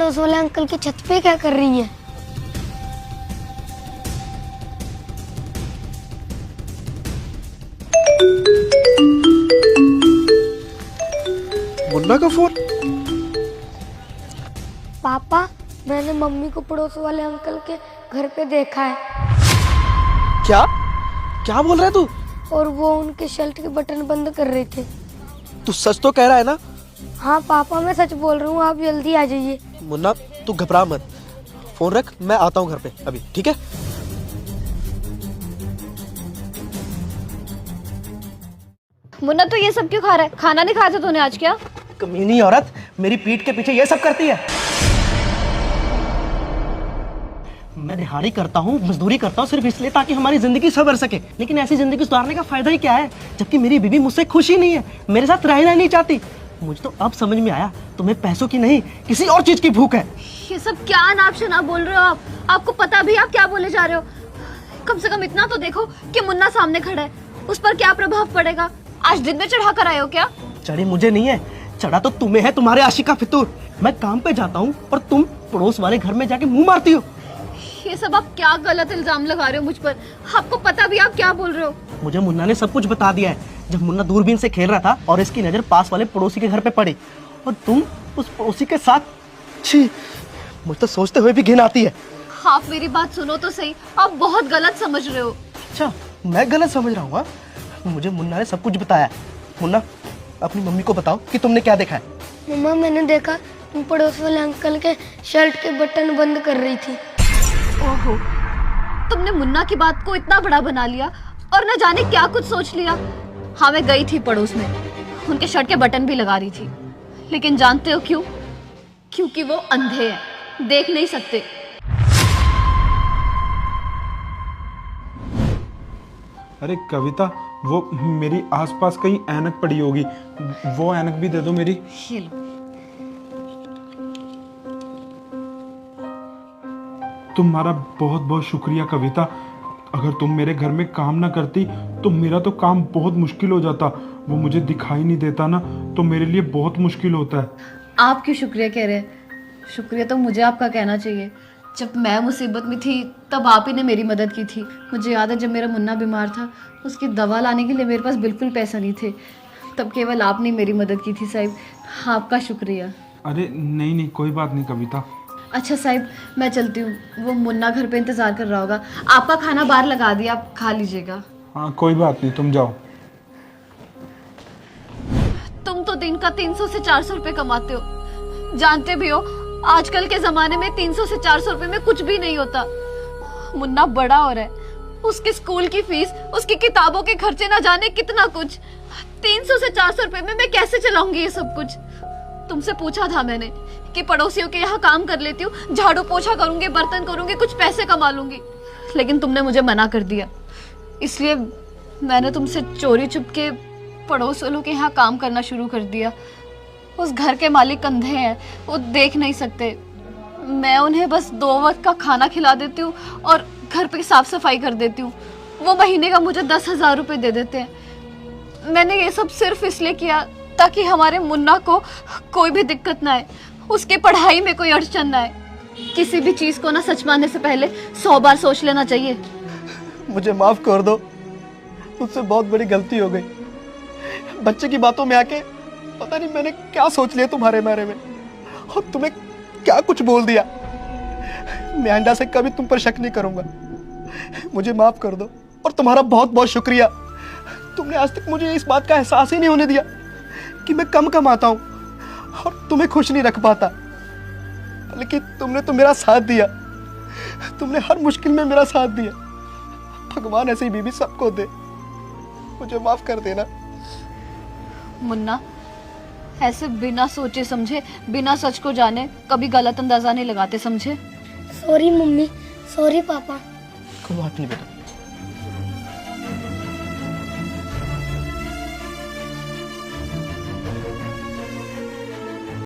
पड़ोस वाले अंकल की छत पे क्या कर रही है? मुन्ना का फोन। पापा, मैंने मम्मी को पड़ोस वाले अंकल के घर पे देखा है। क्या क्या बोल रहा है तू? और वो उनके शर्ट के बटन बंद कर रहे थे। तू सच तो कह रहा है ना? हाँ पापा, मैं सच बोल रहा हूँ, आप जल्दी आ जाइए। मुन्ना तू घबरा मत, फोन रख, मैं आता हूँ घर पे अभी, ठीक है? मुन्ना तो ये सब क्यों खा रहा है? खाना नहीं खाया था तूने आज क्या? कमीनी औरत मेरी पीठ के पीछे ये सब करती है। मैं दिहाड़ी करता हूँ, मजदूरी करता हूँ सिर्फ इसलिए ताकि हमारी जिंदगी संवर सके, लेकिन ऐसी जिंदगी सुधारने का फायदा ही क्या है जबकि मेरी बीवी मुझसे खुश ही नहीं है, मेरे साथ रहना नहीं चाहती। मुझे तो अब समझ में आया तुम्हें पैसों की नहीं किसी और चीज की भूख है। ये सब क्या अनाप शनाप बोल रहे हो आप? आपको पता भी आप क्या बोले जा रहे हो? कम से कम इतना तो देखो कि मुन्ना सामने खड़ा है, उस पर क्या प्रभाव पड़ेगा। आज दिन में चढ़ा कर आए हो क्या? चढ़ी मुझे नहीं है, चढ़ा तो तुम्हें है, तुम्हारे आशिका फितूर। मैं काम पे जाता हूँ और तुम पड़ोस वाले घर में जाके मुंह मारती हो। ये सब आप क्या गलत इल्जाम लगा रहे हो मुझ पर? आपको पता भी आप क्या बोल रहे हो? मुझे मुन्ना ने सब कुछ बता दिया है। जब मुन्ना दूरबीन से खेल रहा था और इसकी नजर पास वाले पड़ोसी के घर पे पड़ी और तुम उस पड़ोसी के साथ। छी, मुझे तो सोचते हुए भी घिन आती है। आप मेरी बात सुनो तो सही, आप बहुत गलत समझ रहे हो। अच्छा, मैं गलत समझ रहा हूँ? हाँ? मुझे मुन्ना ने सब कुछ बताया। मुन्ना, अपनी मम्मी को बताओ कि तुमने क्या देखा है। मम्मा, मैंने देखा तुम पड़ोस वाले अंकल के शर्ट के बटन बंद कर रही थी। ओहो, तुमने मुन्ना की बात को इतना बड़ा बना लिया और न जाने क्या कुछ सोच लिया। हाँ, मैं गई थी पड़ोस में, उनके शर्ट के बटन भी लगा रही थी, लेकिन जानते हो क्यों? क्योंकि वो अंधे हैं, देख नहीं सकते। अरे कविता, वो मेरी आसपास कहीं ऐनक पड़ी होगी, वो ऐनक भी दे दो मेरी। ये लो। तुम्हारा बहुत बहुत शुक्रिया कविता। अगर तुम मेरे घर में काम ना करती तो मेरा तो काम बहुत मुश्किल हो जाता। वो मुझे दिखाई नहीं देता ना, तो मेरे लिए बहुत मुश्किल होता है। आप क्यों शुक्रिया कह रहे हैं? शुक्रिया तो मुझे आपका कहना चाहिए। जब मैं मुसीबत में थी तब आप ही ने मेरी मदद की थी। मुझे याद है जब मेरा मुन्ना बीमार था, उसकी दवा लाने के लिए मेरे पास बिल्कुल पैसा नहीं थे, तब केवल आपने मेरी मदद की थी साहिब। आपका शुक्रिया। अरे नहीं नहीं, कोई बात नहीं कविता। अच्छा साहिब, मैं चलती हूँ, वो मुन्ना घर पे इंतजार कर रहा होगा। आपका खाना बाहर लगा दिया, आप खा लीजिएगा। हाँ कोई बात नहीं, तुम जाओ। तुम तो दिन का 300 से 400 रुपए कमाते हो, जानते भी हो आजकल के जमाने में 300 से 400 रुपए में कुछ भी नहीं होता। मुन्ना बड़ा हो रहा है, उसके स्कूल की फीस, उसकी किताबों के खर्चे, ना जाने कितना कुछ। 300 से 400 रुपए में मैं कैसे चलाऊंगी ये सब कुछ? तुमसे पूछा था मैंने कि पड़ोसियों के यहाँ काम कर लेती हूँ, झाड़ू पोछा करूंगी, बर्तन करूंगी, कुछ पैसे कमा लूंगी, लेकिन तुमने मुझे मना कर दिया। इसलिए मैंने तुमसे चोरी चुपके पड़ोस वालों के यहाँ काम करना शुरू कर दिया। उस घर के मालिक अंधे हैं, वो देख नहीं सकते। मैं उन्हें बस 2 वक्त का खाना खिला देती हूँ और घर पे साफ सफाई कर देती हूँ। वो महीने का मुझे 10,000 रुपए दे देते हैं। मैंने ये सब सिर्फ इसलिए किया ताकि हमारे मुन्ना को कोई भी दिक्कत ना आए, उसकी पढ़ाई में कोई अड़चन ना आए। किसी भी चीज को ना सच मानने से पहले 100 बार सोच लेना चाहिए। मुझे माफ कर दो, मुझसे बहुत बड़ी गलती हो गई। बच्चे की बातों में आके पता नहीं मैंने क्या सोच लिया तुम्हारे बारे में और तुम्हें क्या कुछ बोल दिया। मैं आइंदा से कभी तुम पर शक नहीं करूंगा। मुझे माफ कर दो और तुम्हारा बहुत बहुत शुक्रिया। तुमने आज तक मुझे इस बात का एहसास ही नहीं होने दिया कि मैं कम कमाता हूं और तुम्हें खुश नहीं रख पाता, लेकिन तुमने तो मेरा साथ दिया। तुमने हर मुश्किल में मेरा साथ दिया। भगवान ऐसी बीवी सबको दे। मुझे माफ कर देना। मुन्ना, ऐसे बिना सोचे समझे, बिना सच को जाने कभी गलत अंदाजा नहीं लगाते, समझे? सॉरी मम्मी, सॉरी पापा। कोई बात नहीं बेटा।